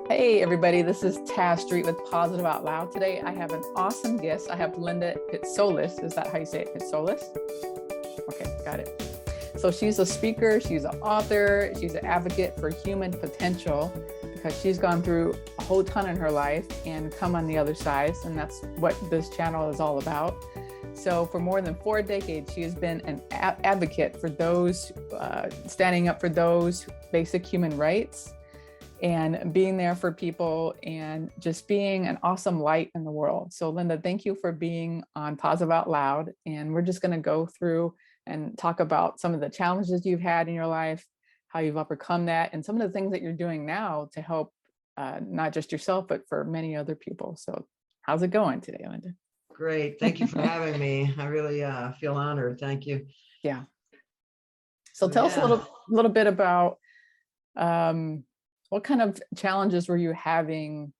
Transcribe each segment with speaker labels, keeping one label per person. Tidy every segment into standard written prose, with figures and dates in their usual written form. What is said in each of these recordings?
Speaker 1: Hey everybody, this is Taz Street with Positive Out Loud. Today I have an awesome guest. I have Linda Pitsoulis. Is that how you say it? Pitsoulis? Okay, got it. So she's a speaker, she's an author, she's an advocate for human potential because she's gone through a whole ton in her life and come on the other side. And that's what this channel is all about. So for more than 4 decades, she has been an advocate for those, standing up for those basic human rights and being there for people and just being an awesome light in the world. So Linda, thank you for being on Positive Out Loud. And we're just going to go through and talk about some of the challenges you've had in your life, how you've overcome that, and some of the things that you're doing now to help not just yourself, but for many other people. So how's it going today, Linda?
Speaker 2: Great. Thank you for having me. I really feel honored. Thank you.
Speaker 1: Yeah. So tell us a little bit about what kind of challenges were you having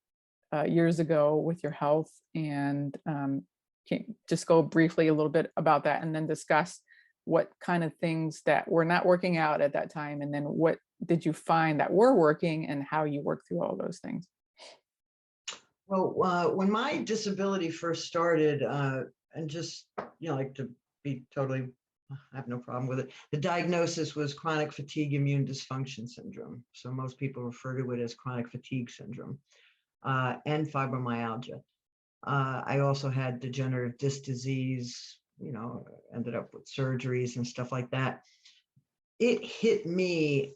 Speaker 1: years ago with your health? And can you just go briefly a little bit about that and then discuss what kind of things that were not working out at that time? And then what did you find that were working and how you worked through all those things?
Speaker 2: Well, when my disability first started, and just, like to be totally, I have no problem with it. The diagnosis was chronic fatigue immune dysfunction syndrome. So most people refer to it as chronic fatigue syndrome, and fibromyalgia. I also had degenerative disc disease, ended up with surgeries and stuff like that. It hit me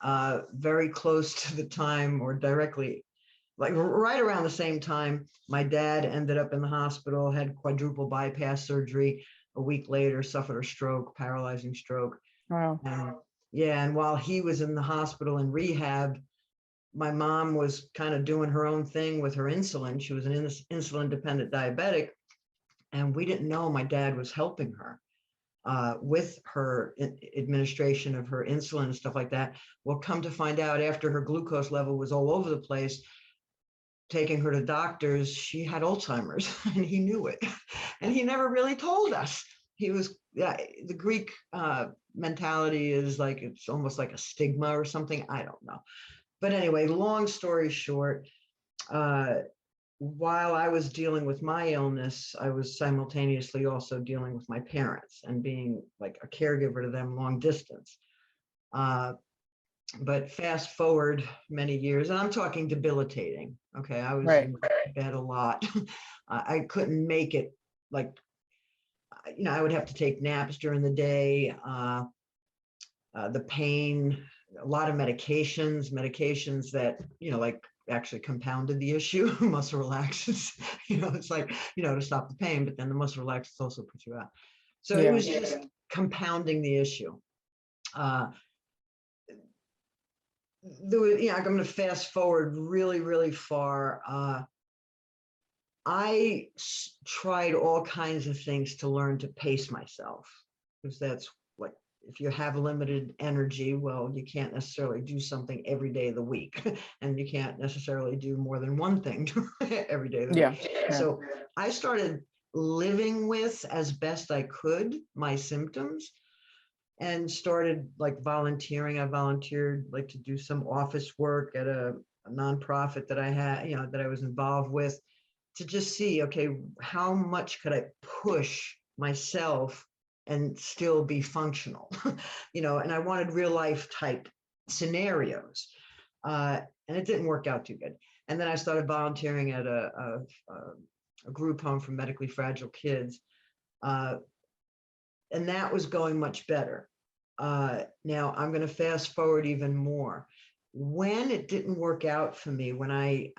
Speaker 2: very close to the time, or directly, like right around the same time. My dad ended up in the hospital, had quadruple bypass surgery. A week later, suffered a stroke, paralyzing stroke.
Speaker 1: Wow.
Speaker 2: And while he was in the hospital in rehab, my mom was kind of doing her own thing with her insulin. She was an insulin dependent diabetic, and we didn't know my dad was helping her with her administration of her insulin and stuff like that. Well, come to find out, after her glucose level was all over the place, taking her to doctors, she had Alzheimer's, and he knew it. And he never really told us. He was, the Greek mentality is like, it's almost like a stigma or something. I don't know. But anyway, long story short, while I was dealing with my illness, I was simultaneously also dealing with my parents and being like a caregiver to them long distance. But fast forward many years, and I'm talking debilitating. Okay, I was in bed a lot. I couldn't make it. Like, I would have to take naps during the day. The pain, a lot of medications that, like actually compounded the issue. Muscle relaxants, it's like, to stop the pain, but then the muscle relaxants also put you out. So it was just compounding the issue. I'm going to fast forward really, really far. I tried all kinds of things to learn to pace myself, because that's like, if you have limited energy, well, you can't necessarily do something every day of the week, and you can't necessarily do more than one thing every day of the week. So I started living with, as best I could, my symptoms, and started like volunteering. I volunteered like to do some office work at a nonprofit that I had, that I was involved with, to just see, okay, how much could I push myself and still be functional, and I wanted real life type scenarios. And it didn't work out too good. And then I started volunteering at a group home for medically fragile kids. And that was going much better. Now I'm going to fast forward even more. When it didn't work out for me, when I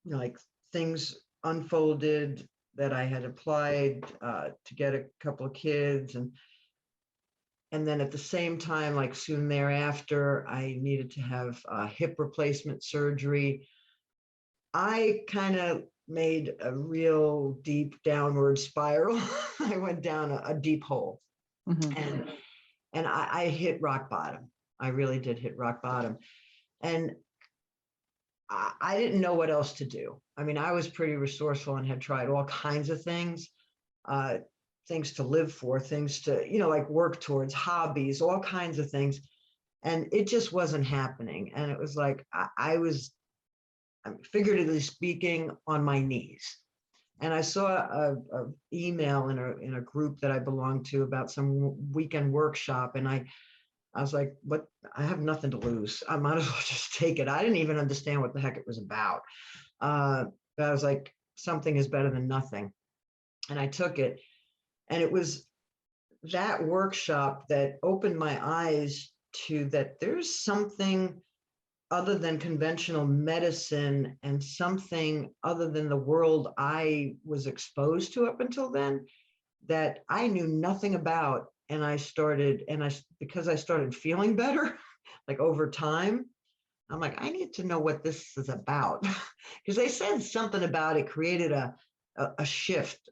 Speaker 2: like things unfolded, that I had applied to get a couple of kids, and then at the same time, like soon thereafter, I needed to have hip replacement surgery. I kind of made a real deep downward spiral. I went down a deep hole, and I hit rock bottom. I really did hit rock bottom, and I didn't know what else to do. I mean, I was pretty resourceful and had tried all kinds of things, things to live for, things to, like work towards, hobbies, all kinds of things. And it just wasn't happening. And it was like, I was figuratively speaking, on my knees. And I saw a email in a group that I belong to about some weekend workshop. And I was like, what? I have nothing to lose. I might as well just take it. I didn't even understand what the heck it was about. But I was like, something is better than nothing. And I took it. And it was that workshop that opened my eyes to that there's something other than conventional medicine and something other than the world I was exposed to up until then that I knew nothing about. And because I started feeling better, like over time, I'm like, I need to know what this is about. Because they said something about it created a shift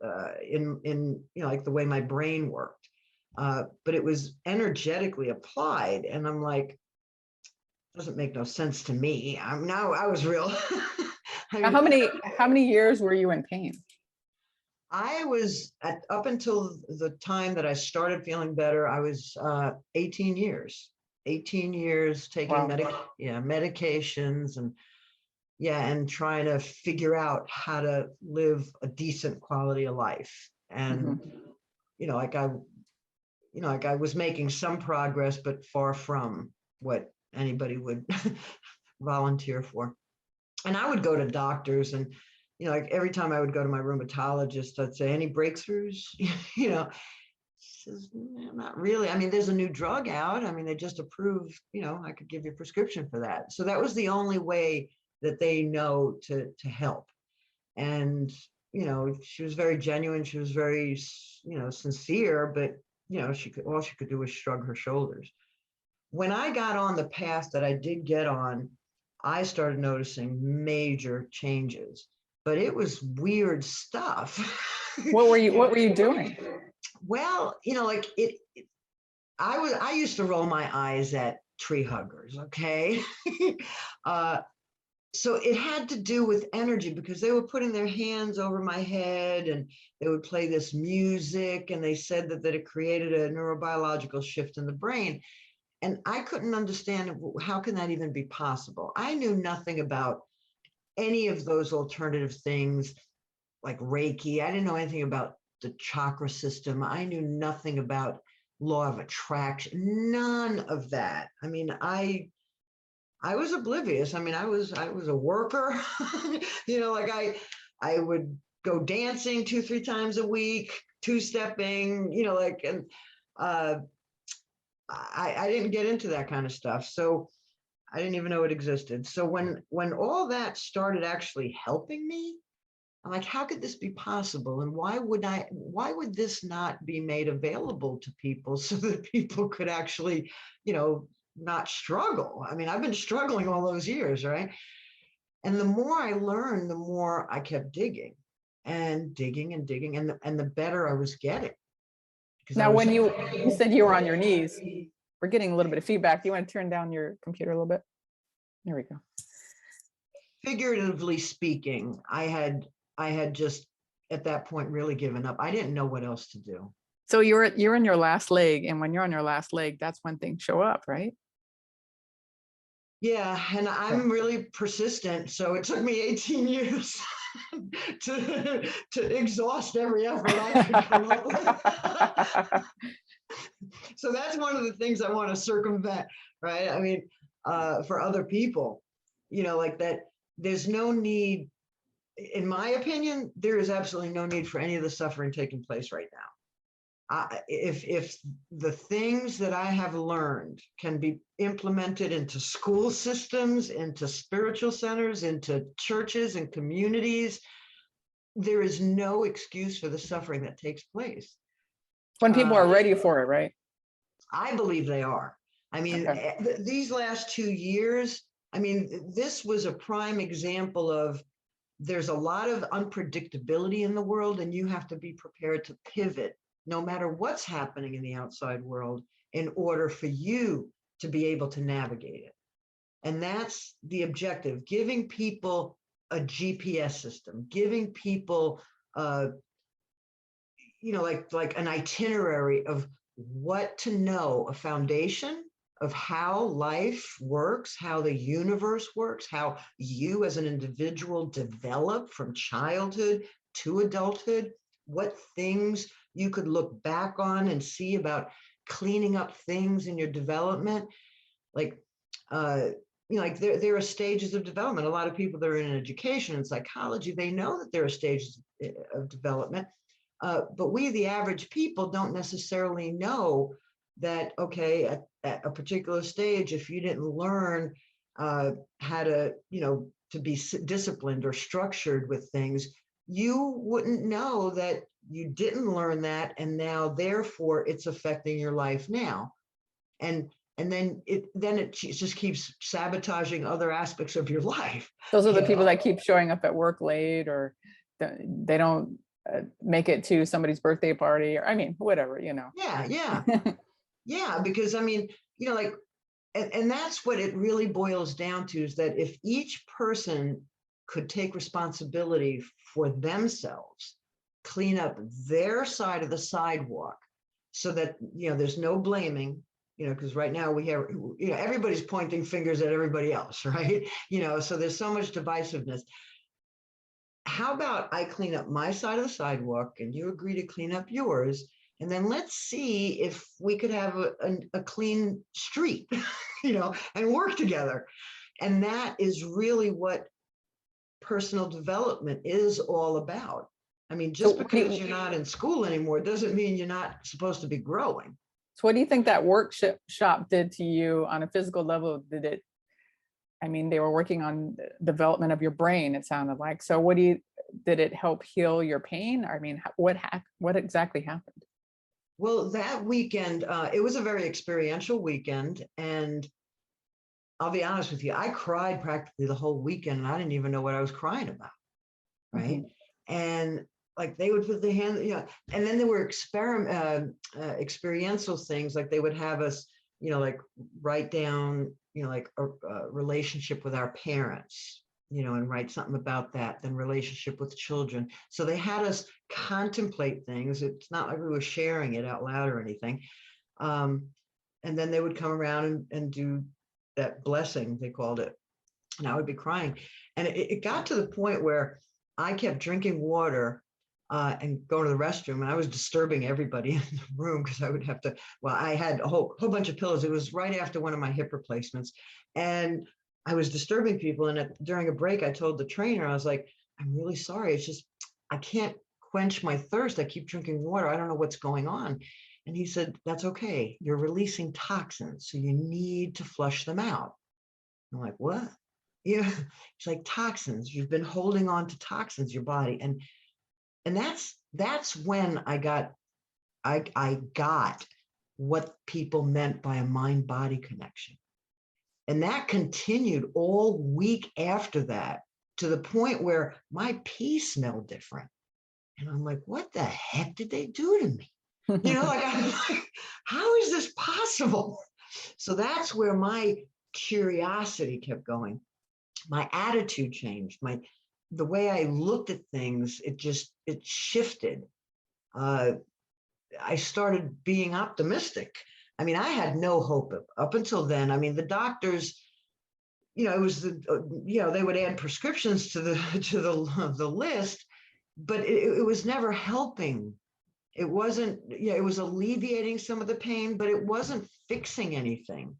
Speaker 2: in like the way my brain worked. But it was energetically applied. And I'm like, doesn't make no sense to me. I was real. I
Speaker 1: Now,
Speaker 2: mean,
Speaker 1: how many years were you in pain?
Speaker 2: I was up until the time that I started feeling better, I was 18 years taking
Speaker 1: Wow.
Speaker 2: medications and trying to figure out how to live a decent quality of life. And, like I was making some progress, but far from what anybody would volunteer for. And I would go to doctors and, like every time I would go to my rheumatologist, I'd say, any breakthroughs? Says, not really. I mean, there's a new drug out. I mean, they just approved, I could give you a prescription for that. So that was the only way that they know to help. And, she was very genuine. She was very, sincere, but, all she could do was shrug her shoulders. When I got on the path that I did get on, I started noticing major changes, but it was weird stuff.
Speaker 1: What were you doing?
Speaker 2: Well, I used to roll my eyes at tree huggers. Okay. So it had to do with energy because they were putting their hands over my head and they would play this music and they said that it created a neurobiological shift in the brain. And I couldn't understand how can that even be possible? I knew nothing about any of those alternative things like Reiki. I didn't know anything about the chakra system. I knew nothing about law of attraction, none of that. I mean, I was oblivious. I mean, I was a worker, I would go dancing 2-3 times a week, two-stepping, and I didn't get into that kind of stuff. So I didn't even know it existed. So when all that started actually helping me, I'm like, how could this be possible? And why would this not be made available to people so that people could actually, not struggle? I mean, I've been struggling all those years, right? And the more I learned, the more I kept digging and digging and digging, and the better I was getting.
Speaker 1: Now, when you said you were on your knees, we're getting a little bit of feedback. Do you want to turn down your computer a little bit? There we go.
Speaker 2: Figuratively speaking, I had just at that point really given up. I didn't know what else to do.
Speaker 1: So you're in your last leg, and when you're on your last leg, that's when things show up, right?
Speaker 2: Yeah, and I'm really persistent. So it took me 18 years to exhaust every effort I could come up with. So that's one of the things I want to circumvent, right? I mean, for other people, like that, there's no need, in my opinion, there is absolutely no need for any of the suffering taking place right now. If the things that I have learned can be implemented into school systems, into spiritual centers, into churches and communities, there is no excuse for the suffering that takes place.
Speaker 1: When people are ready for it, right?
Speaker 2: I believe they are. I mean, these last 2 years, I mean, this was a prime example of there's a lot of unpredictability in the world, and you have to be prepared to pivot no matter what's happening in the outside world in order for you to be able to navigate it. And that's the objective, giving people a GPS system, giving people, like an itinerary of what to know, a foundation, of how life works, how the universe works, how you as an individual develop from childhood to adulthood, what things you could look back on and see about cleaning up things in your development. Like, like there are stages of development. A lot of people that are in education and psychology, they know that there are stages of development. But we, the average people, don't necessarily know that, okay, at a particular stage, if you didn't learn how to, to be disciplined or structured with things, you wouldn't know that you didn't learn that. And now, therefore, it's affecting your life now. And then it just keeps sabotaging other aspects of your life.
Speaker 1: Those are the people that keep showing up at work late, or they don't make it to somebody's birthday party, or whatever,
Speaker 2: Yeah, because like, and that's what it really boils down to, is that if each person could take responsibility for themselves, clean up their side of the sidewalk, so that there's no blaming, because right now we have, everybody's pointing fingers at everybody else, right? So there's so much divisiveness. How about I clean up my side of the sidewalk and you agree to clean up yours? And then let's see if we could have a clean street, and work together. And that is really what personal development is all about. Just because you're not in school anymore doesn't mean you're not supposed to be growing.
Speaker 1: So what do you think that workshop did to you on a physical level? They were working on development of your brain, it sounded like. So did it help heal your pain? What exactly happened?
Speaker 2: Well, that weekend, it was a very experiential weekend. And I'll be honest with you, I cried practically the whole weekend, and I didn't even know what I was crying about. Right. Mm-hmm. And like, they would put the hand, and then there were experiential things, like they would have us, like write down, like a relationship with our parents, and write something about that, then relationship with children. So they had us contemplate things. It's not like we were sharing it out loud or anything. And then they would come around and do that blessing, they called it. And I would be crying. And it got to the point where I kept drinking water and going to the restroom, and I was disturbing everybody in the room, because I would have to, I had a whole bunch of pillows. It was right after one of my hip replacements, and I was disturbing people. And during a break, I told the trainer, I was like, I'm really sorry. It's just, I can't quench my thirst. I keep drinking water. I don't know what's going on. And he said, that's okay. You're releasing toxins, so you need to flush them out. I'm like, what? It's like toxins. You've been holding on to toxins, your body. And that's when I got what people meant by a mind-body connection. And that continued all week after that, to the point where my pee smelled different. And I'm like, what the heck did they do to me? I'm like, how is this possible? So that's where my curiosity kept going. My attitude changed. The way I looked at things, it shifted. I started being optimistic. I had no hope up until then. The doctors, it was they would add prescriptions to the list, but it was never helping. It wasn't, it was alleviating some of the pain, but it wasn't fixing anything.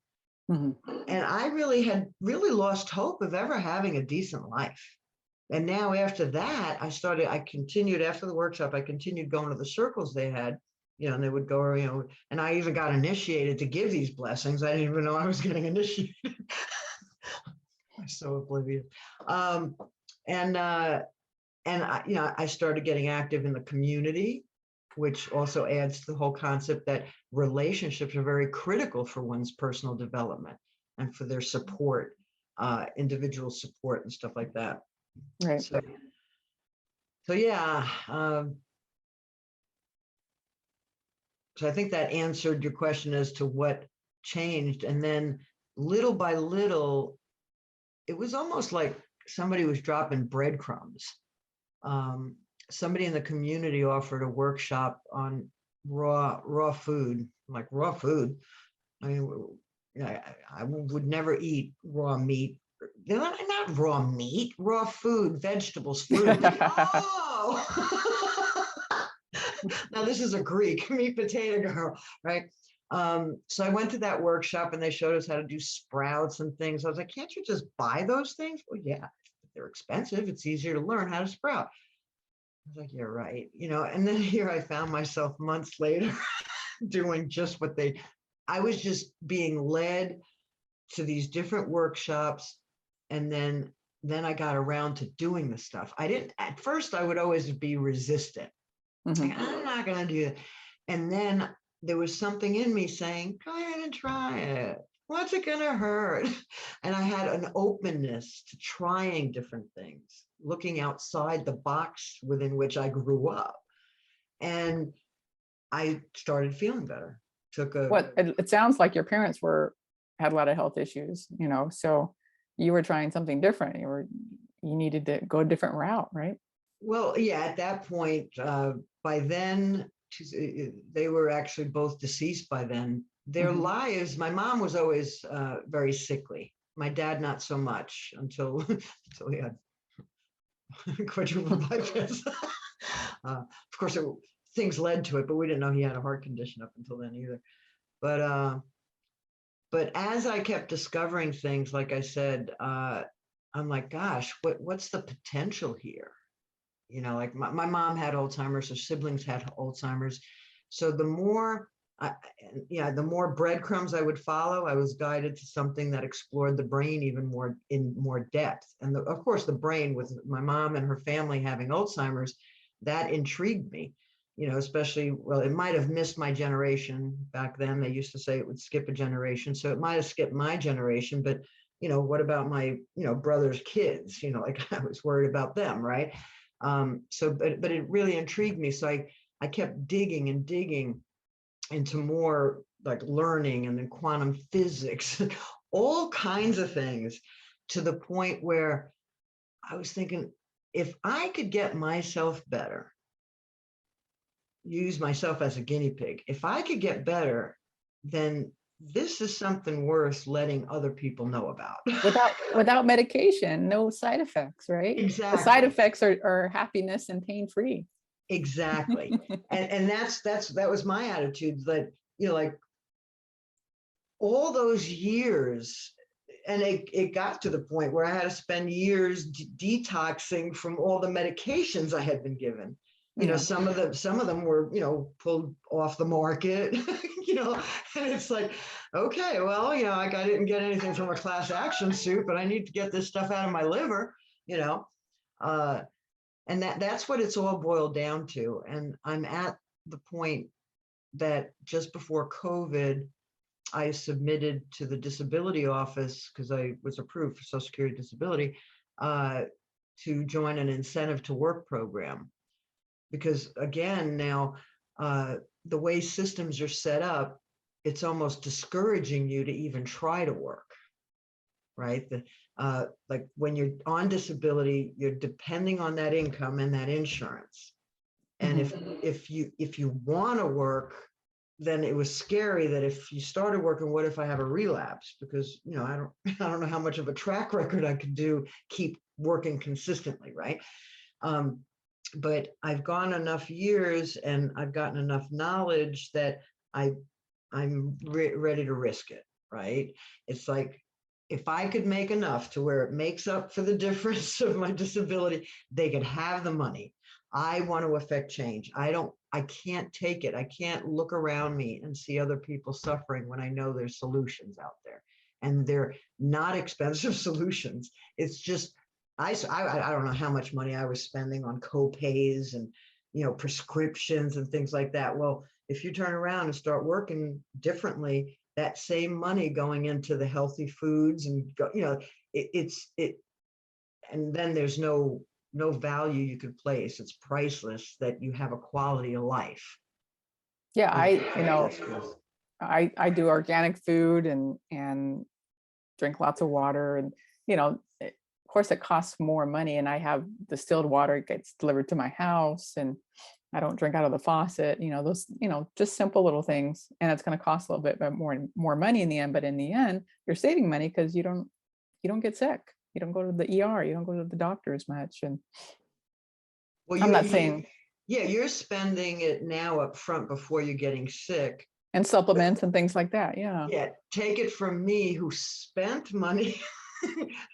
Speaker 2: Mm-hmm. And I had lost hope of ever having a decent life. And now after that, I continued after the workshop, I continued going to the circles they had, and they would go, and I even got initiated to give these blessings. I didn't even know I was getting initiated. I'm so oblivious. And I started getting active in the community, which also adds to the whole concept that relationships are very critical for one's personal development and for their support, individual support and stuff like that.
Speaker 1: Right.
Speaker 2: So yeah. So I think that answered your question as to what changed. And then little by little, it was almost like somebody was dropping breadcrumbs. Somebody in the community offered a workshop on raw food, like raw food. I would never eat raw meat. Not raw meat, raw food, vegetables, fruit. Oh, now this is a Greek meat potato girl, right? So I went to that workshop and they showed us how to do sprouts and things. I was like, can't you just buy those things? Well, yeah, they're expensive. It's easier to learn how to sprout. I was like, you're right. And then here I found myself months later doing just what I was just being led to these different workshops. And then I got around to doing the stuff. At first I would always be resistant. Like, I'm not going to do it. And then there was something in me saying, go ahead and try it. What's it going to hurt? And I had an openness to trying different things, looking outside the box within which I grew up. And I started feeling better.
Speaker 1: It sounds like your parents had a lot of health issues, so you were trying something different. You needed to go a different route, right?
Speaker 2: Well, yeah, at that point, by then, they were actually both deceased by then. Their lives, my mom was always very sickly. My dad, not so much until he had quadruple bypass. Of course, things led to it, but we didn't know he had a heart condition up until then either. But as I kept discovering things, like I said, I'm like, gosh, what's the potential here? Like my mom had Alzheimer's, her siblings had Alzheimer's. So the more breadcrumbs I would follow, I was guided to something that explored the brain even more in more depth. And of course, the brain, with my mom and her family having Alzheimer's, that intrigued me. Especially, well, it might have missed my generation back then. They used to say it would skip a generation. So it might have skipped my generation, but what about my, brother's kids? Like I was worried about them, right? But it really intrigued me. So I kept digging and digging into more like learning, and then quantum physics, all kinds of things, to the point where I was thinking, if I could get myself better, use myself as a guinea pig, if I could get better, then this is something worth letting other people know about.
Speaker 1: without medication, no side effects, right?
Speaker 2: Exactly.
Speaker 1: The side effects are happiness and pain-free.
Speaker 2: Exactly. and that was my attitude, that, like all those years, and it got to the point where I had to spend years detoxing from all the medications I had been given. Some of them were, pulled off the market, and it's like, okay, well, I didn't get anything from a class action suit, but I need to get this stuff out of my liver, and that's what it's all boiled down to. And I'm at the point that just before COVID, I submitted to the disability office, because I was approved for Social Security disability, to join an incentive to work program. Because again, now the way systems are set up, it's almost discouraging you to even try to work, right? Like when you're on disability, you're depending on that income and that insurance. And if you want to work, then it was scary that if you started working, what if I have a relapse? Because I don't know how much of a track record I could keep working consistently, right? But I've gone enough years and I've gotten enough knowledge that I'm ready to risk it, right? It's like, if I could make enough to where it makes up for the difference of my disability, they could have the money. I want to affect change. I can't take it. I can't look around me and see other people suffering when I know there's solutions out there, and they're not expensive solutions. It's just, I don't know how much money I was spending on co-pays and, prescriptions and things like that. Well, if you turn around and start working differently, that same money going into the healthy foods and, and then there's no value you could place. It's priceless that you have a quality of life.
Speaker 1: Yeah, I do organic food and drink lots of water, and of course it costs more money, and I have distilled water. It gets delivered to my house, and I don't drink out of the faucet, those, just simple little things. And it's going to cost a little bit more money in the end, but in the end, you're saving money because you don't get sick. You don't go to the ER, you don't go to the doctor as much. And
Speaker 2: Well,
Speaker 1: I'm not saying,
Speaker 2: yeah, you're spending it now up front before you're getting sick.
Speaker 1: and supplements and things like that. Yeah.
Speaker 2: Yeah, take it from me who spent money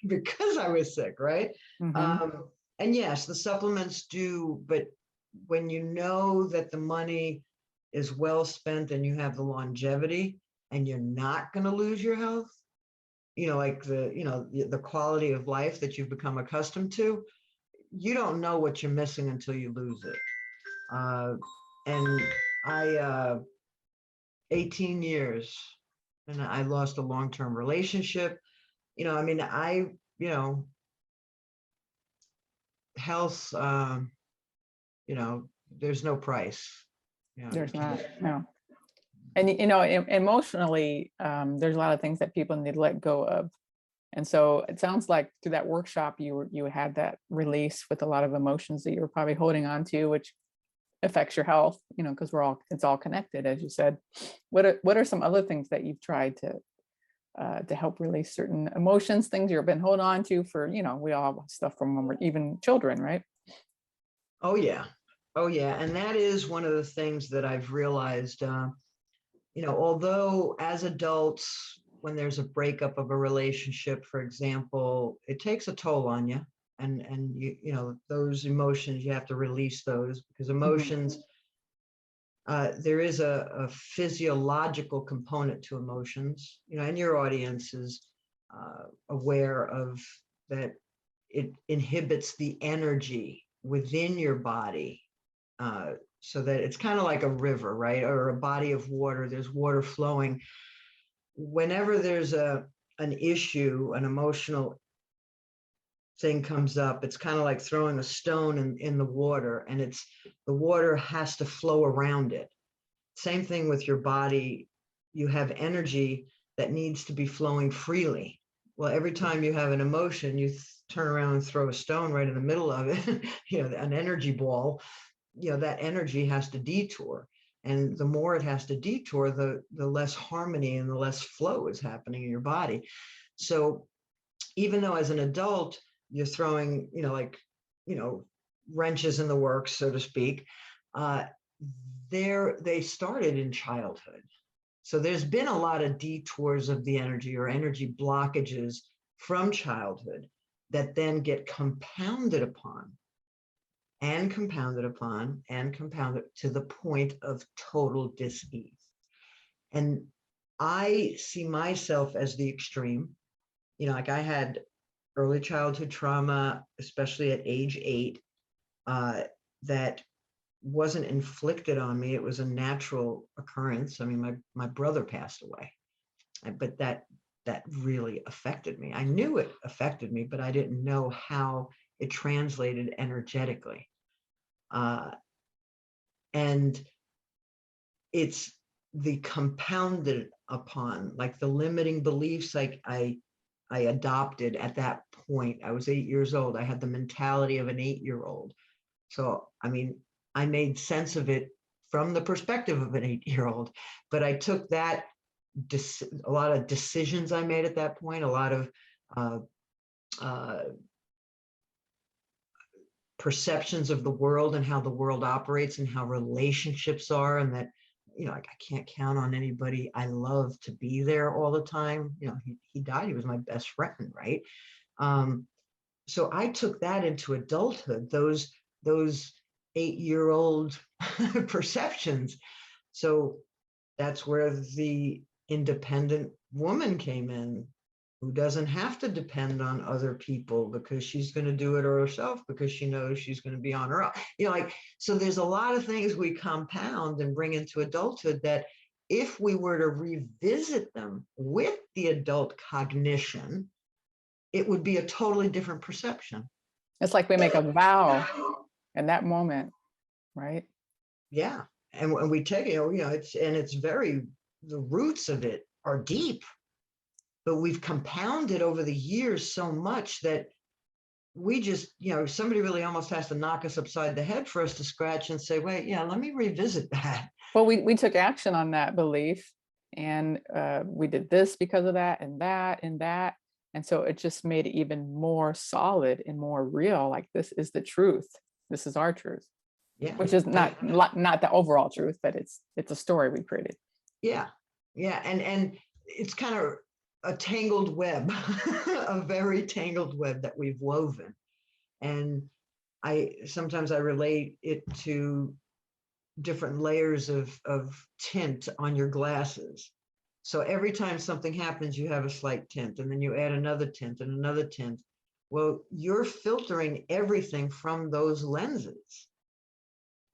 Speaker 2: because I was sick, right?
Speaker 1: Mm-hmm.
Speaker 2: And yes, the supplements do, but when you know that the money is well spent and you have the longevity and you're not going to lose your health, like the quality of life that you've become accustomed to, you don't know what you're missing until you lose it. And I 18 years and I lost a long-term relationship. Health, there's no price.
Speaker 1: There's not, no. And, emotionally, there's a lot of things that people need to let go of. And so it sounds like through that workshop, you had that release with a lot of emotions that you were probably holding on to, which affects your health, because it's all connected, as you said. What are some other things that you've tried to help release certain emotions, things you've been holding on to for, we all have stuff from when we're even children, right?
Speaker 2: Oh yeah. And that is one of the things that I've realized, although as adults, when there's a breakup of a relationship, for example, it takes a toll on you. And those emotions, you have to release those because emotions, there is a physiological component to emotions, and your audience is aware of that. It inhibits the energy within your body, so that it's kind of like a river, right? Or a body of water. There's water flowing. Whenever there's an issue, an emotional thing comes up, it's kind of like throwing a stone in the water, and the water has to flow around it. Same thing with your body. You have energy that needs to be flowing freely. Well, every time you have an emotion, you turn around and throw a stone right in the middle of it, an energy ball, that energy has to detour. And the more it has to detour, the less harmony and the less flow is happening in your body. So even though as an adult, you're throwing, wrenches in the works, so to speak, they started in childhood. So there's been a lot of detours of the energy or energy blockages from childhood that then get compounded upon and compounded upon and compounded to the point of total dis-ease. And I see myself as the extreme. Like I had early childhood trauma, especially at age 8, that wasn't inflicted on me. It was a natural occurrence. I mean, my brother passed away, but that really affected me. I knew it affected me, but I didn't know how it translated energetically. And it's the compounded upon, like the limiting beliefs I adopted at that point. I was 8 years old. I had the mentality of an 8-year-old. So, I mean, I made sense of it from the perspective of an 8-year-old, but I took that, a lot of decisions I made at that point, a lot of perceptions of the world and how the world operates and how relationships are, and that, like I can't count on anybody I love to be there all the time. He died. He was my best friend, right? So I took that into adulthood, those 8-year-old perceptions. So that's where the independent woman came in, who doesn't have to depend on other people because she's going to do it herself because she knows she's going to be on her own. So there's a lot of things we compound and bring into adulthood that if we were to revisit them with the adult cognition, it would be a totally different perception.
Speaker 1: It's like we make a vow in that moment, right?
Speaker 2: Yeah. And when we take it, it's very, the roots of it are deep, but we've compounded over the years so much that we just, somebody really almost has to knock us upside the head for us to scratch and say, wait, yeah, let me revisit that.
Speaker 1: Well, we took action on that belief, and we did this because of that and that and that. And so it just made it even more solid and more real. Like, this is the truth. This is our truth,
Speaker 2: Yeah.
Speaker 1: which is not the overall truth, but it's a story we created.
Speaker 2: Yeah. Yeah. And it's kind of a tangled web, a very tangled web that we've woven. And sometimes I relate it to different layers of tint on your glasses. So every time something happens, you have a slight tint, and then you add another tint and another tint. Well, you're filtering everything from those lenses.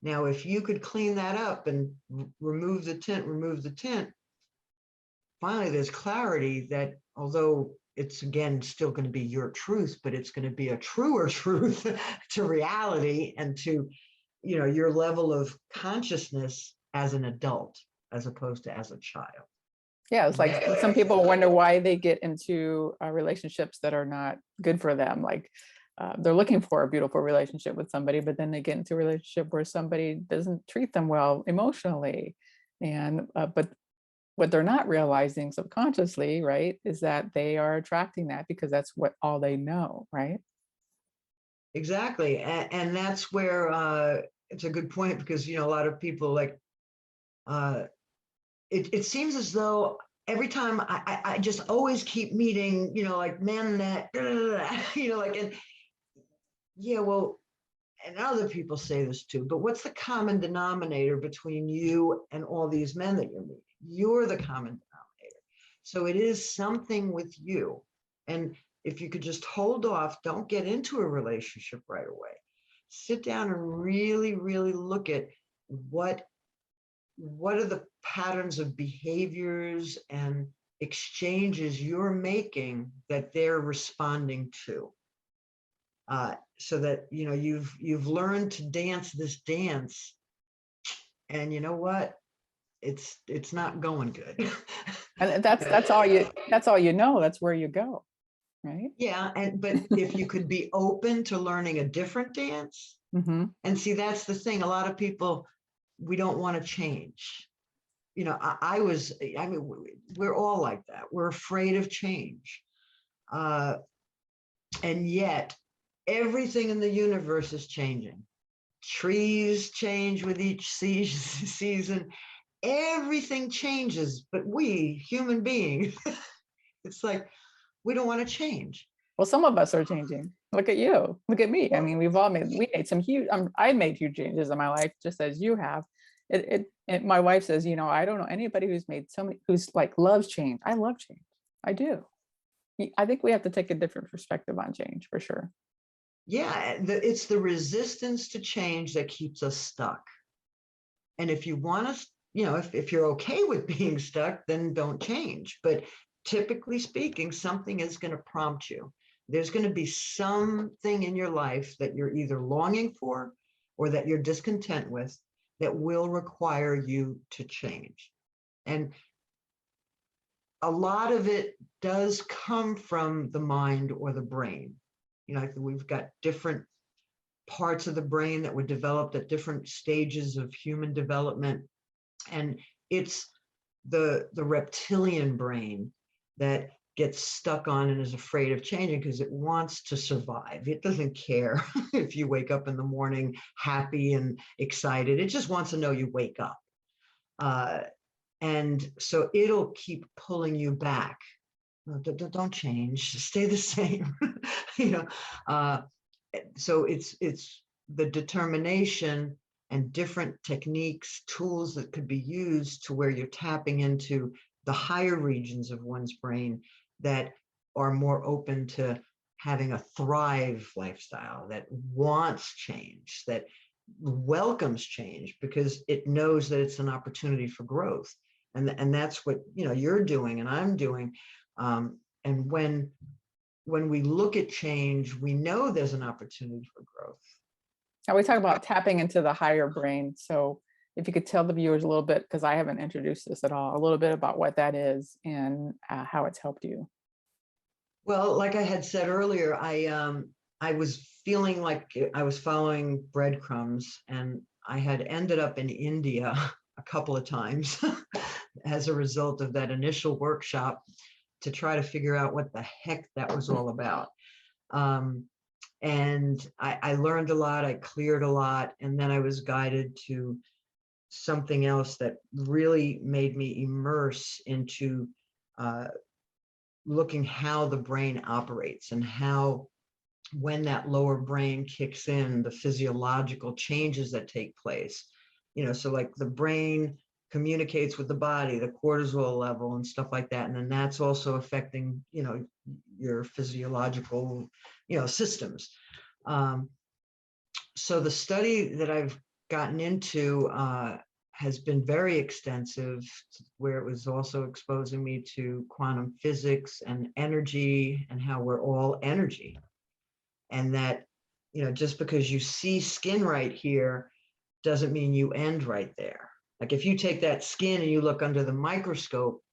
Speaker 2: Now, if you could clean that up and remove the tint, finally there's clarity that, although it's again still going to be your truth, but it's going to be a truer truth to reality and to, your level of consciousness as an adult, as opposed to as a child.
Speaker 1: Yeah, it's like some people wonder why they get into relationships that are not good for them. Like, they're looking for a beautiful relationship with somebody, but then they get into a relationship where somebody doesn't treat them well emotionally. And but what they're not realizing subconsciously, right, is that they are attracting that because that's all they know, right?
Speaker 2: Exactly. And that's where it's a good point, because, a lot of people like, it seems as though every time I just always keep meeting, like men that, like, and yeah, well, and other people say this too, but what's the common denominator between you and all these men that you're meeting? You're the common denominator. So it is something with you. And if you could just hold off, don't get into a relationship right away. Sit down and really, really look at what are the patterns of behaviors and exchanges you're making that they're responding to. So that you've learned to dance this dance, and you know what, it's not going good.
Speaker 1: And that's all you know. That's where you go, right?
Speaker 2: Yeah, but if you could be open to learning a different dance, and see, that's the thing. A lot of people, we don't want to change. I mean, we're all like that. We're afraid of change, and yet everything in the universe is changing. Trees change with each season. Everything changes, but we human beings, it's like we don't want to change.
Speaker 1: Well, some of us are changing. Look at you. Look at me. I mean, we made some huge. I made huge changes in my life, just as you have. My wife says, I don't know anybody who's like loves change. I love change. I do. I think we have to take a different perspective on change, for sure.
Speaker 2: Yeah, it's the resistance to change that keeps us stuck. And if you want to, if you're okay with being stuck, then don't change. But typically speaking, something is going to prompt you. There's going to be something in your life that you're either longing for or that you're discontent with that will require you to change. And a lot of it does come from the mind or the brain. We've got different parts of the brain that were developed at different stages of human development. And it's the reptilian brain that gets stuck on and is afraid of changing because it wants to survive. It doesn't care if you wake up in the morning happy and excited. It just wants to know you wake up. And so it'll keep pulling you back. Don't change, stay the same. So it's the determination and different techniques, tools that could be used to where you're tapping into the higher regions of one's brain that are more open to having a thrive lifestyle, that wants change, that welcomes change because it knows that it's an opportunity for growth. And that's what you're doing and I'm doing. And when we look at change, we know there's an opportunity for growth.
Speaker 1: Now we talk about tapping into the higher brain. So if you could tell the viewers a little bit, because I haven't introduced this at all, a little bit about what that is and how it's helped you.
Speaker 2: Well, like I had said earlier, I was feeling like I was following breadcrumbs, and I had ended up in India a couple of times as a result of that initial workshop to try to figure out what the heck that was all about. And I learned a lot, I cleared a lot, and then I was guided to something else that really made me immerse into looking how the brain operates and how, when that lower brain kicks in, the physiological changes that take place. So like the brain communicates with the body, the cortisol level and stuff like that. And then that's also affecting, your physiological, systems. So the study that I've gotten into has been very extensive, where it was also exposing me to quantum physics and energy and how we're all energy. And that, just because you see skin right here doesn't mean you end right there. Like if you take that skin and you look under the microscope,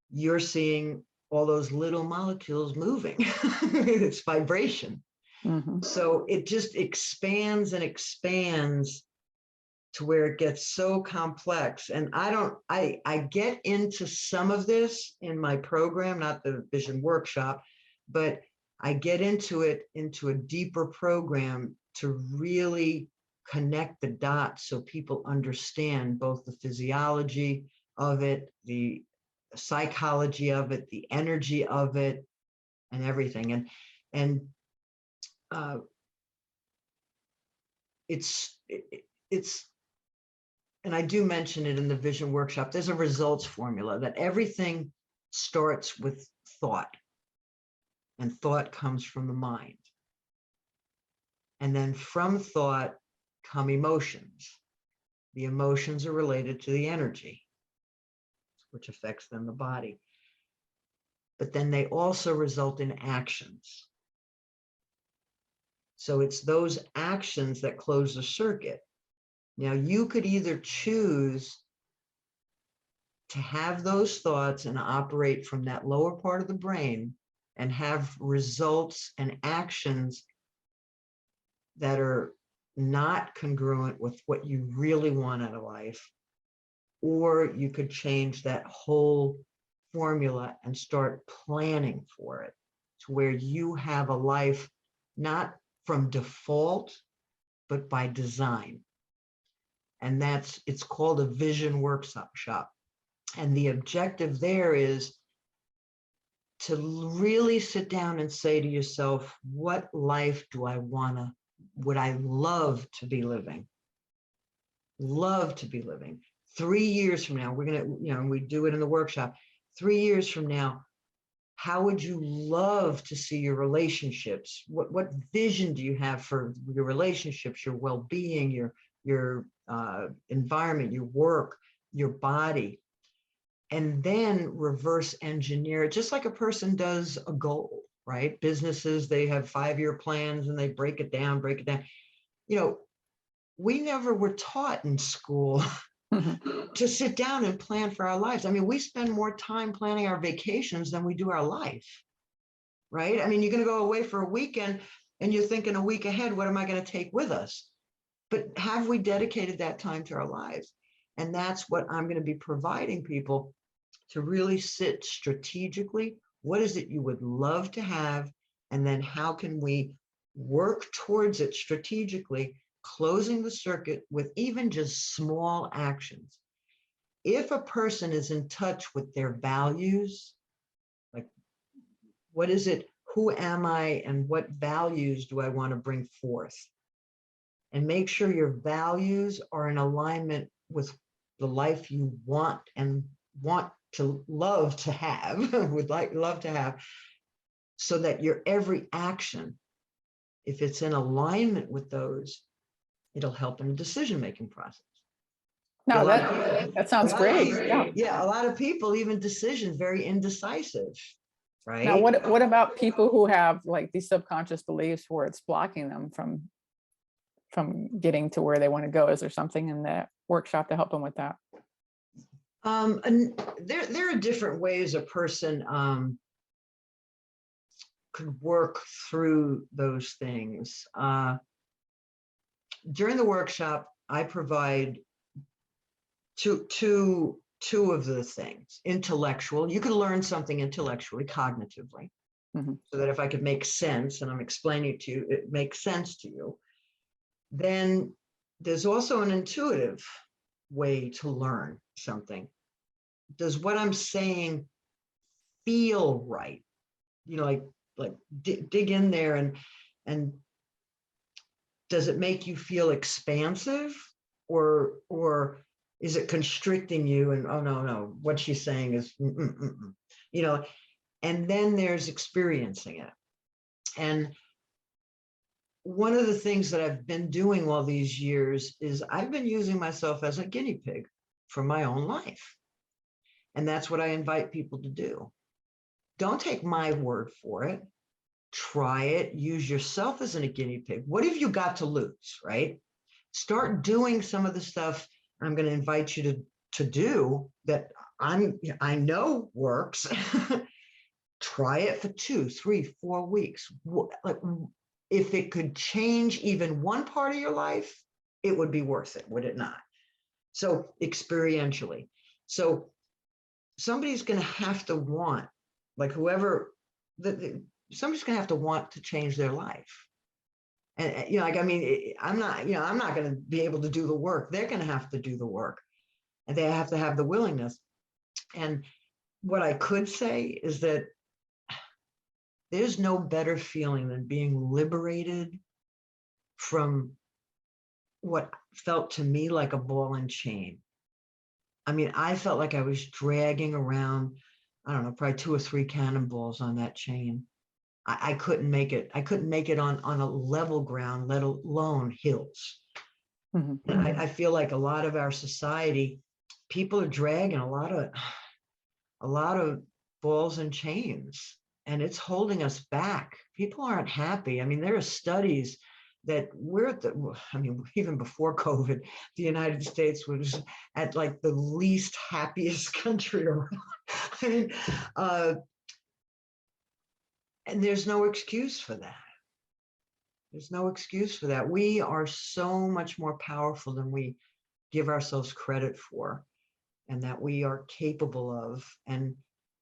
Speaker 2: you're seeing all those little molecules moving. It's vibration.
Speaker 1: Mm-hmm.
Speaker 2: So it just expands and expands to where it gets so complex. And I get into some of this in my program, not the vision workshop, but I get into a deeper program to really connect the dots so people understand both the physiology of it, the psychology of it, the energy of it, and everything. And it's and I do mention it in the vision workshop, there's a results formula that everything starts with thought, and thought comes from the mind. And then from thought come emotions. The emotions are related to the energy, which affects then the body. But then they also result in actions. So it's those actions that close the circuit. Now, you could either choose to have those thoughts and operate from that lower part of the brain and have results and actions that are not congruent with what you really want out of life, or you could change that whole formula and start planning for it to where you have a life not from default, but by design. And it's called a vision workshop. And the objective there is to really sit down and say to yourself, what life would I love to be living? Love to be living. 3 years from now, we're going to, we do it in the workshop. 3 years from now, how would you love to see your relationships? What vision do you have for your relationships, your well-being, your environment, your work, your body? And then reverse engineer it, just like a person does a goal, right? Businesses, they have 5-year plans and they break it down. We never were taught in school to sit down and plan for our lives. I mean, we spend more time planning our vacations than we do our life, right? I mean, you're going to go away for a weekend and you're thinking a week ahead, what am I going to take with us? But have we dedicated that time to our lives? And that's what I'm going to be providing people, to really sit strategically. What is it you would love to have? And then how can we work towards it strategically, closing the circuit with even just small actions? If a person is in touch with their values, like what is it? Who am I and what values do I want to bring forth? And make sure your values are in alignment with the life you want to love to have, love to have, so that your every action, if it's in alignment with those, it'll help in the decision-making process.
Speaker 1: No, that sounds great.
Speaker 2: Yeah, a lot of people, even decisions, very indecisive, right?
Speaker 1: Now, what about people who have like these subconscious beliefs where it's blocking them from getting to where they want to go? Is there something in the workshop to help them with that?
Speaker 2: And there are different ways a person could work through those things. During the workshop, I provide two of the things. Intellectual, you can learn something intellectually, cognitively, so that if I could make sense, and I'm explaining it to you, it makes sense to you. Then there's also an intuitive way to learn something. Does what I'm saying feel right? You know, like dig in there, and does it make you feel expansive, or is it constricting you? And oh no, what she's saying is, you know. And then there's experiencing it. And one of the things that I've been doing all these years is I've been using myself as a guinea pig for my own life. And that's what I invite people to do. Don't take my word for it. Try it. Use yourself as a guinea pig. What have you got to lose, right? Start doing some of the stuff I'm going to invite you to do that I know works. Try it for 2, 3, 4 weeks. Like, if it could change even one part of your life, it would be worth it, would it not? So experientially. So somebody's going to have to want, like whoever, somebody's going to have to want to change their life. And, you know, like, I mean, I'm not going to be able to do the work. They're going to have to do the work, and they have to have the willingness. And what I could say is that there's no better feeling than being liberated from what felt to me like a ball and chain. I mean, I felt like I was dragging around, I don't know, probably 2 or 3 cannonballs on that chain. I couldn't make it. I couldn't make it on a level ground, let alone hills. And I feel like a lot of our society, people are dragging a lot of balls and chains, and it's holding us back. People aren't happy. I mean, there are studies that even before COVID, the United States was at like the least happiest country around. I mean, and there's no excuse for that. There's no excuse for that. We are so much more powerful than we give ourselves credit for, and that we are capable of, and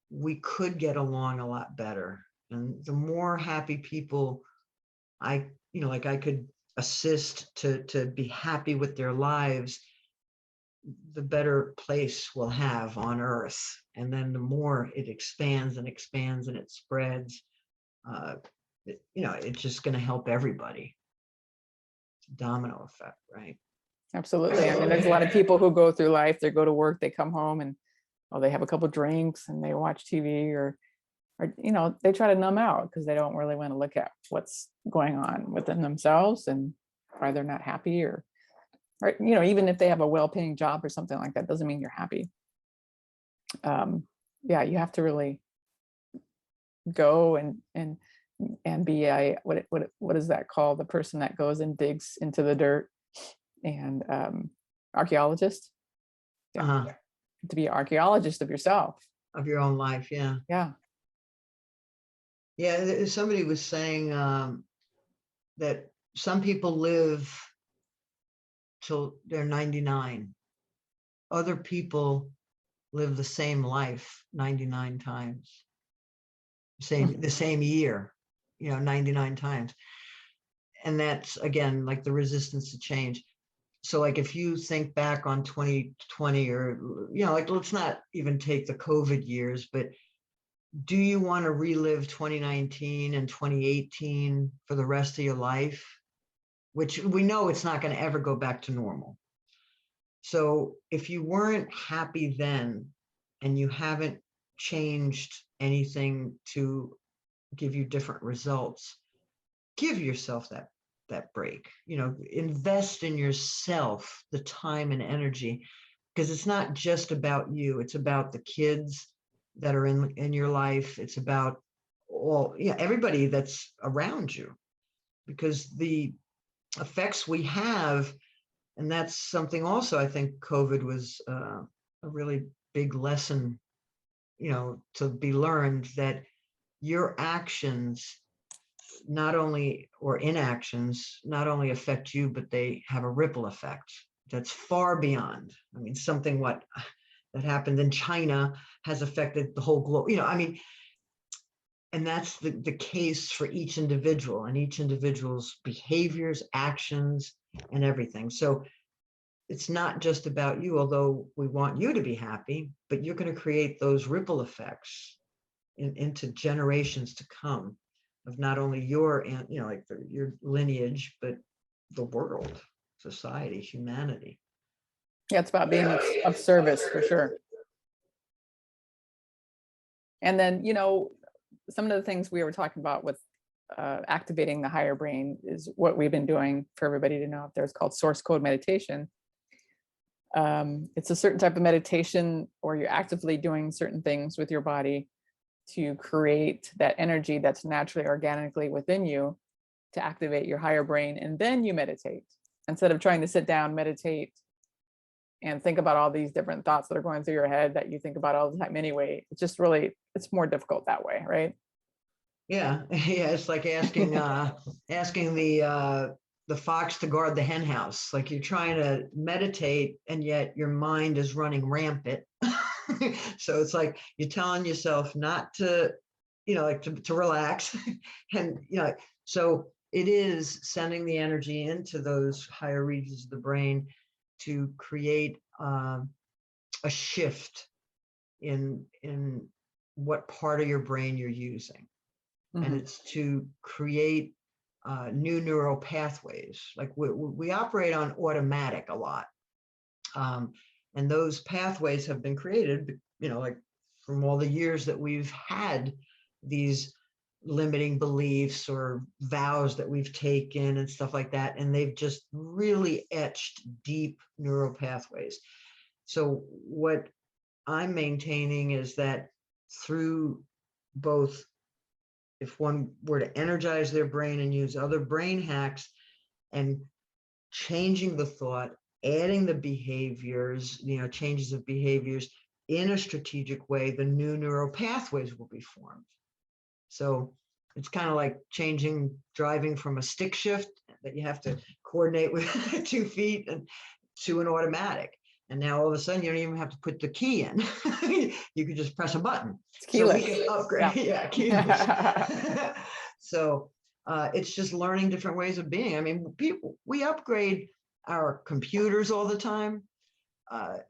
Speaker 2: we could get along a lot better. And the more happy people I could assist to be happy with their lives, the better place we'll have on earth. And then the more it expands and expands and it spreads, it's just going to help everybody. It's a domino effect, right?
Speaker 1: Absolutely. I mean, there's a lot of people who go through life, they go to work, they come home, and they have a couple drinks and they watch TV, or they try to numb out because they don't really want to look at what's going on within themselves and why they're not happy, or even if they have a well-paying job or something like that, doesn't mean you're happy. You have to really go and be what is that called? The person that goes and digs into the dirt, and archaeologist. Yeah. To be an archaeologist of yourself,
Speaker 2: of your own life. Yeah. Somebody was saying that some people live till they're 99. Other people live the same life 99 times. The same year, 99 times. And that's, again, like the resistance to change. So like if you think back on 2020, or, let's not even take the COVID years, but do you want to relive 2019 and 2018 for the rest of your life? Which we know it's not going to ever go back to normal. So if you weren't happy then, and you haven't changed anything to give you different results, give yourself that break. Invest in yourself the time and energy, because it's not just about you. It's about the kids that are in your life. It's about everybody that's around you, because the effects we have, and that's something also I think COVID was a really big lesson, to be learned, that your actions not only, or inactions, not only affect you, but they have a ripple effect that's far beyond. I mean, something that happened in China has affected the whole globe. I mean, and that's the case for each individual and each individual's behaviors, actions, and everything. So it's not just about you, although we want you to be happy, but you're going to create those ripple effects into generations to come of not only your, your lineage, but the world, society, humanity.
Speaker 1: Yeah, it's about being of service for sure. And then, some of the things we were talking about with activating the higher brain is what we've been doing for everybody to know out there. It's called source code meditation. It's a certain type of meditation where you're actively doing certain things with your body to create that energy that's naturally, organically within you to activate your higher brain. And then you meditate instead of trying to sit down, meditate, and think about all these different thoughts that are going through your head that you think about all the time anyway. It's just really, it's more difficult that way, right?
Speaker 2: Yeah. It's like asking the fox to guard the hen house. Like you're trying to meditate and yet your mind is running rampant. So it's like you're telling yourself not to, to relax. And, so it is sending the energy into those higher regions of the brain to create a shift in what part of your brain you're using. Mm-hmm. And it's to create new neural pathways. Like we operate on automatic a lot. And those pathways have been created, like from all the years that we've had these limiting beliefs or vows that we've taken and stuff like that. And they've just really etched deep neural pathways. So what I'm maintaining is that through both, if one were to energize their brain and use other brain hacks and changing the thought, adding the behaviors, changes of behaviors in a strategic way, the new neural pathways will be formed. So it's kind of like driving from a stick shift that you have to coordinate with 2 feet and to an automatic. And now all of a sudden you don't even have to put the key in. You could just press a button.
Speaker 1: It's keyless.
Speaker 2: So we can upgrade. Yeah, keyless. So it's just learning different ways of being. I mean, we upgrade our computers all the time.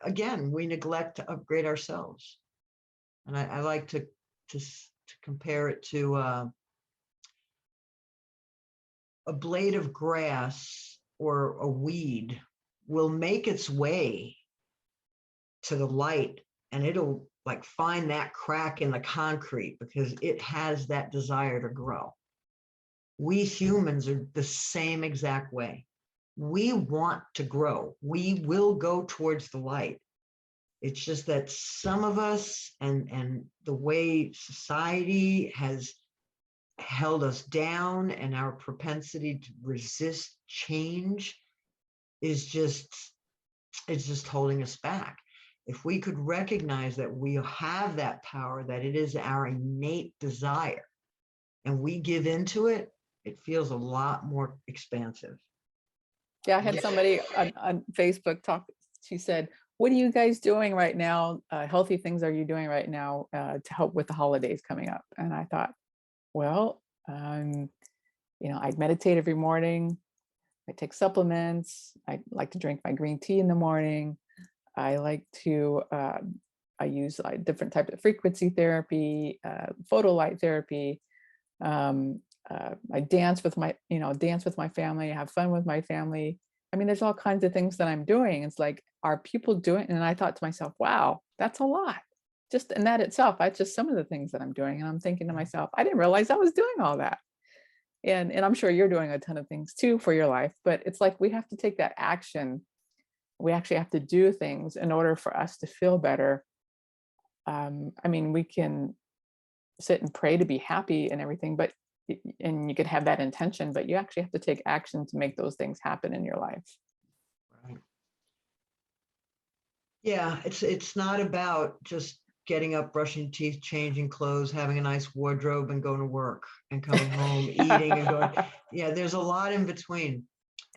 Speaker 2: Again, we neglect to upgrade ourselves. And I like to compare it to a blade of grass or a weed will make its way to the light and it'll like find that crack in the concrete because it has that desire to grow. We humans are the same exact way. We want to grow. We will go towards the light. It's just that some of us and the way society has held us down and our propensity to resist change is just holding us back. If we could recognize that we have that power, that it is our innate desire, and we give into it, it feels a lot more expansive.
Speaker 1: Yeah, I had somebody on Facebook talk. She said, "What are you guys doing right now? Healthy things are you doing right now to help with the holidays coming up?" And I thought, well, I meditate every morning. I take supplements. I like to drink my green tea in the morning. I like to, I use different types of frequency therapy, photo light therapy. I dance with my family. I have fun with my family. I mean, there's all kinds of things that I'm doing. It's like, are people doing? And I thought to myself, wow, that's a lot. Just in that itself, that's just some of the things that I'm doing. And I'm thinking to myself, I didn't realize I was doing all that. And I'm sure you're doing a ton of things too for your life, but it's like, we have to take that action. We actually have to do things in order for us to feel better. I mean, we can sit and pray to be happy and everything, and you could have that intention, but you actually have to take action to make those things happen in your life.
Speaker 2: Right. Yeah, it's not about just getting up, brushing teeth, changing clothes, having a nice wardrobe, and going to work, and coming home, eating, and going. Yeah, there's a lot in between.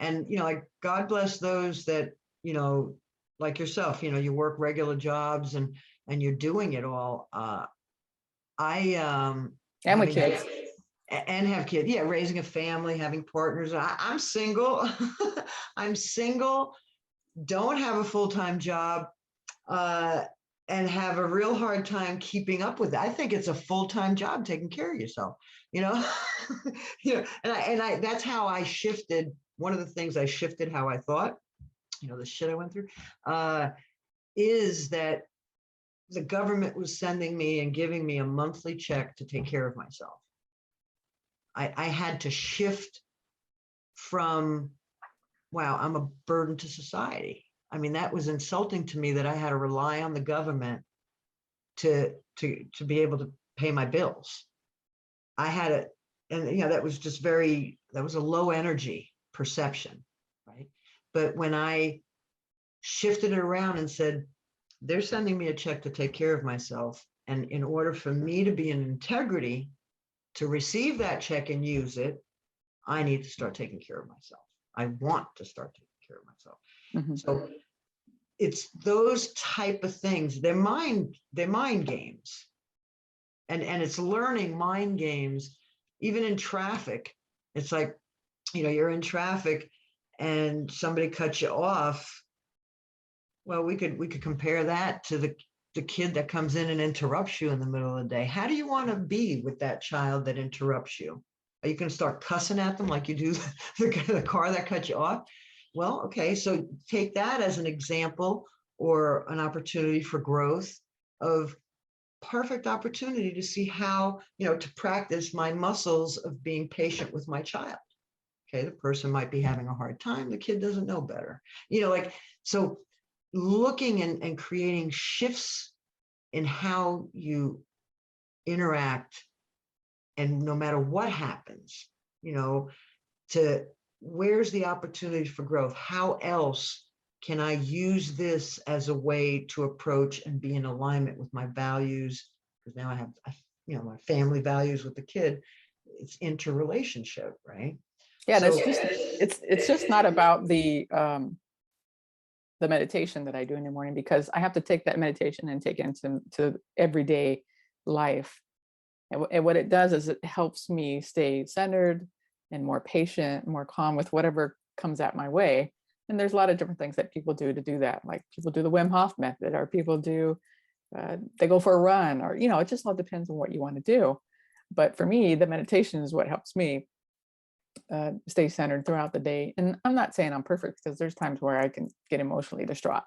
Speaker 2: And, like, God bless those that, like yourself, you work regular jobs and you're doing it all.
Speaker 1: And with kids.
Speaker 2: And have kids. Yeah, raising a family, having partners. I'm single. I'm single, don't have a full-time job, and have a real hard time keeping up with it. I think it's a full-time job taking care of yourself, you know. And I that's how I shifted. One of the things I shifted how I thought, the shit I went through, is that the government was sending me and giving me a monthly check to take care of myself. I had to shift from, wow, I'm a burden to society. I mean, that was insulting to me, that I had to rely on the government to be able to pay my bills. I had it, and that was just that was a low energy perception, right? But when I shifted it around and said, they're sending me a check to take care of myself, and in order for me to be in integrity to receive that check and use it, I need to start taking care of myself. I want to start taking care of myself.
Speaker 1: Mm-hmm.
Speaker 2: So it's those type of things. They're mind games. And it's learning mind games, even in traffic. It's like, you're in traffic and somebody cuts you off. Well, we could compare that to the kid that comes in and interrupts you in the middle of the day. How do you want to be with that child that interrupts you? Are you going to start cussing at them like you do the car that cut you off? Well, okay, so take that as an example or an opportunity for growth, of perfect opportunity to see how, to practice my muscles of being patient with my child. Okay, the person might be having a hard time. The kid doesn't know better. So looking and creating shifts in how you interact, and no matter what happens, to where's the opportunity for growth? How else can I use this as a way to approach and be in alignment with my values? Because now I have, my family values with the kid. It's interrelationship, right?
Speaker 1: Yeah, so, it's just not about the meditation that I do in the morning, because I have to take that meditation and take it into everyday life. And what it does is it helps me stay centered and more patient, more calm with whatever comes at my way. And there's a lot of different things that people do to do that. Like people do the Wim Hof method, or people do, they go for a run, or, it just all depends on what you want to do. But for me, the meditation is what helps me stay centered throughout the day. And I'm not saying I'm perfect, because there's times where I can get emotionally distraught.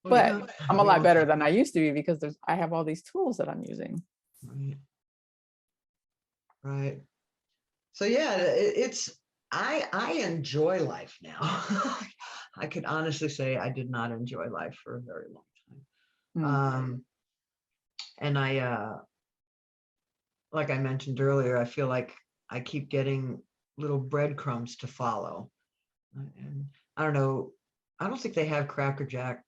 Speaker 1: But I'm a lot better than I used to be, because I have all these tools that I'm using.
Speaker 2: Right. So yeah, I enjoy life now. I could honestly say I did not enjoy life for a very long time. And I, like I mentioned earlier, I feel like I keep getting little breadcrumbs to follow. And I don't know, I don't think they have Cracker Jack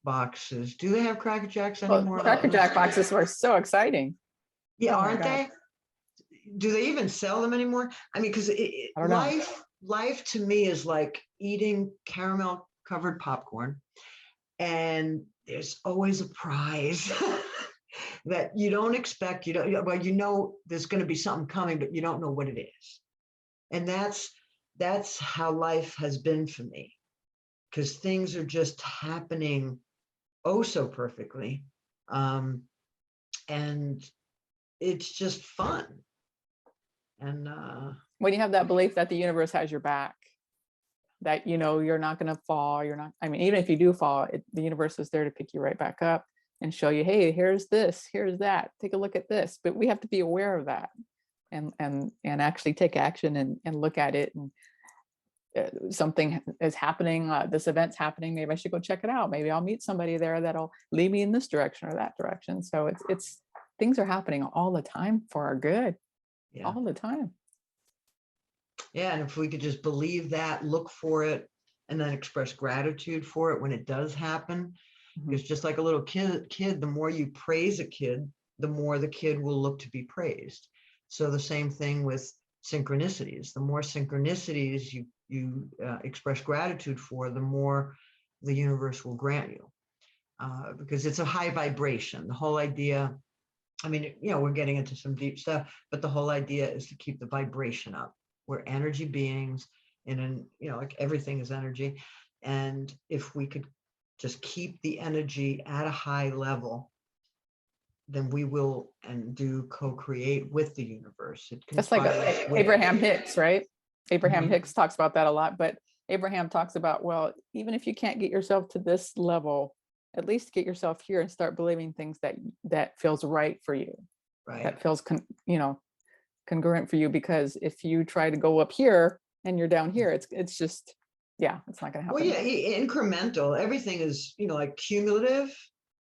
Speaker 2: boxes. Do they have Cracker Jacks anymore?
Speaker 1: Well, Cracker Jack boxes were so exciting.
Speaker 2: Yeah, aren't they? Do they even sell them anymore? I mean, because life to me is like eating caramel covered popcorn, and there's always a prize that you don't expect. There's going to be something coming, but you don't know what it is. And that's how life has been for me, because things are just happening oh so perfectly, and it's just fun. And
Speaker 1: when you have that belief that the universe has your back, that you're not going to fall, even if you do fall, the universe is there to pick you right back up and show you, hey, here's this, here's that, take a look at this. But we have to be aware of that, and actually take action and look at it. And something is happening, this event's happening, maybe I should go check it out. Maybe I'll meet somebody there that'll lead me in this direction or that direction. So it's things are happening all the time for our good. Yeah. All the time.
Speaker 2: Yeah, and if we could just believe that, look for it, and then express gratitude for it when it does happen, It's just like a little kid, the more you praise a kid, the more the kid will look to be praised. So the same thing with synchronicities. The more synchronicities you express gratitude for, the more the universe will grant you, because it's a high vibration. The whole idea, I mean, we're getting into some deep stuff, but the whole idea is to keep the vibration up. We're energy beings, and like everything is energy. And if we could just keep the energy at a high level, then we will and do co-create with the universe. It
Speaker 1: That's like Abraham Hicks, right? Abraham
Speaker 2: Mhm.
Speaker 1: Hicks talks about that a lot, but Abraham talks about, well, even if you can't get yourself to this level, at least get yourself here and start believing things that feels right for you,
Speaker 2: Right.
Speaker 1: that feels congruent for you. Because if you try to go up here and you're down here, it's just, yeah, it's not going to happen.
Speaker 2: Well, yeah, incremental. Everything is, like cumulative.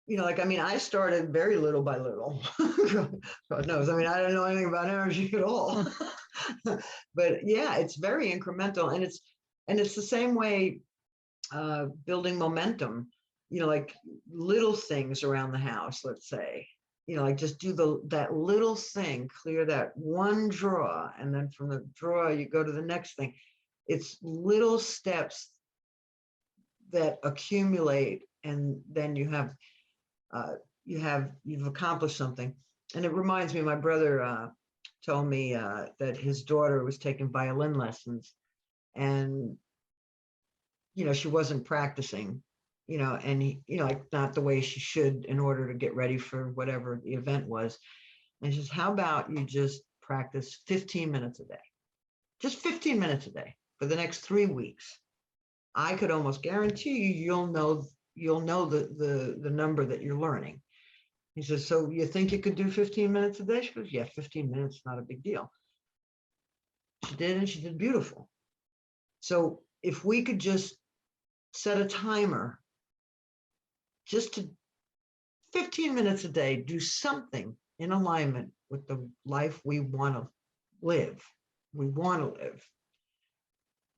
Speaker 2: Like, I mean, I started very little by little. God knows. I mean, I don't know anything about energy at all. But yeah, it's very incremental, and it's the same way building momentum. Like little things around the house, let's say. Like just do that little thing, clear that one drawer, and then from the drawer you go to the next thing. It's little steps that accumulate, and then you've accomplished something. And it reminds me, my brother told me that his daughter was taking violin lessons, and she wasn't practicing, and like not the way she should, in order to get ready for whatever the event was. And she says, how about you just practice 15 minutes a day, just 15 minutes a day for the next 3 weeks. I could almost guarantee you'll know the number that you're learning. He says, so you think you could do 15 minutes a day? She goes, yeah, 15 minutes, not a big deal. She did, and she did beautiful. So if we could just set a timer, just to 15 minutes a day, do something in alignment with the life we want to live.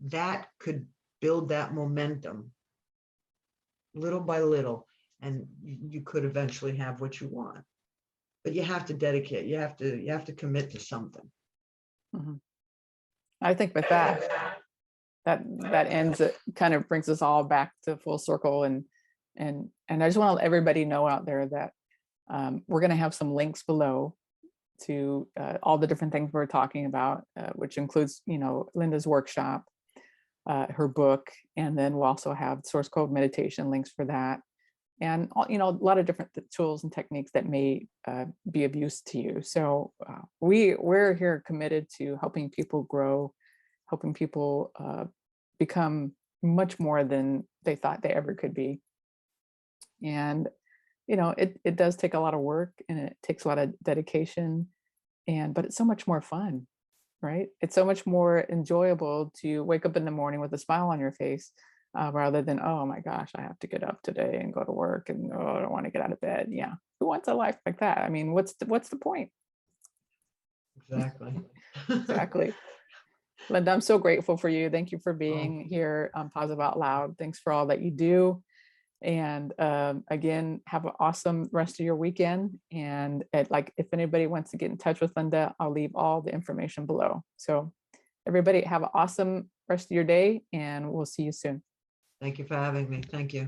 Speaker 2: That could build that momentum little by little, and you could eventually have what you want. But you have to dedicate. You have to commit to something.
Speaker 1: Mm-hmm. I think with that ends it, kind of brings us all back to full circle. And I just want to let everybody know out there that we're going to have some links below to all the different things we're talking about, which includes, Linda's workshop, her book, and then we'll also have source code meditation links for that. And, a lot of different tools and techniques that may be of use to you. So we're here committed to helping people grow, helping people become much more than they thought they ever could be. And, it does take a lot of work, and it takes a lot of dedication, but it's so much more fun, right? It's so much more enjoyable to wake up in the morning with a smile on your face, rather than, oh my gosh, I have to get up today and go to work, and I don't want to get out of bed. Yeah. Who wants a life like that? I mean, what's the point?
Speaker 2: Exactly.
Speaker 1: Exactly. Linda, I'm so grateful for you. Thank you for being here on Positive Out Loud. Thanks for all that you do. And again, have an awesome rest of your weekend. And if anybody wants to get in touch with Linda, I'll leave all the information below. So everybody have an awesome rest of your day, and we'll see you soon.
Speaker 2: Thank you for having me. Thank you.